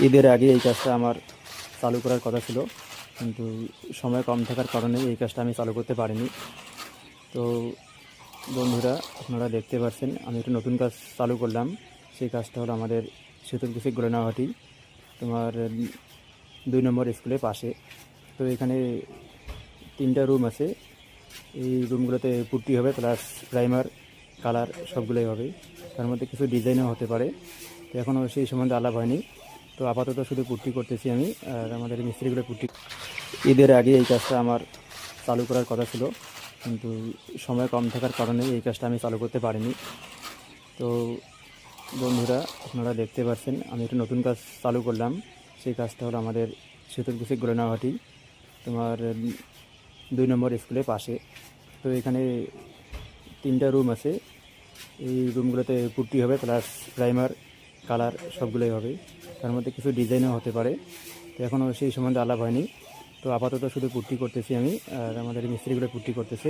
ঈদের আগে এই কাজটা আমার চালু করার কথা ছিল, কিন্তু সময় কম থাকার কারণে এই কাজটা আমি চালু করতে পারিনি। তো বন্ধুরা, আপনারা দেখতে পাচ্ছেন আমি একটা নতুন কাজ চালু করলাম। সেই কাজটা হলো আমাদের শীতলকুচি গোলেনাহাটি তোমার 2 নম্বর স্কুলের পাশে। তো এখানে 3টা রুম আছে। এই রুমগুলোতে পুট্টি হবে, প্লাস প্রাইমার, কালার সবগুলোই হবে। তার মধ্যে কিছু ডিজাইনও হতে পারে। তো এখনও সেই সম্বন্ধে আলাপ হয়নি। তো আপাতত শুধু পুট্টি করতেছি আমি, আর আমাদের মিস্ত্রিগুলো পুট্টি। ঈদের আগে এই কাজটা আমার চালু করার কথা ছিল, কিন্তু সময় কম থাকার কারণে এই কাজটা আমি চালু করতে পারিনি। তো বন্ধুরা, আপনারা দেখতে পাচ্ছেন আমি একটা নতুন কাজ চালু করলাম। সেই কাজটা হলো আমাদের শীতলকুচি গোলেনাহাটি তোমার 2 নম্বর স্কুলের পাশে। তো এখানে 3টা রুম আছে। এই রুমগুলোতে পুট্টি হবে, প্লাস প্রাইমার, কালার সবগুলোই হবে। তার মধ্যে কিছু ডিজাইনও হতে পারে। তো এখনও সেই সম্বন্ধে আলাপ হয়নি। তো আপাতত শুধু পুট্টি করতেছি আমি, আর আমাদের মিস্ত্রিগুলো পুট্টি করতেছে।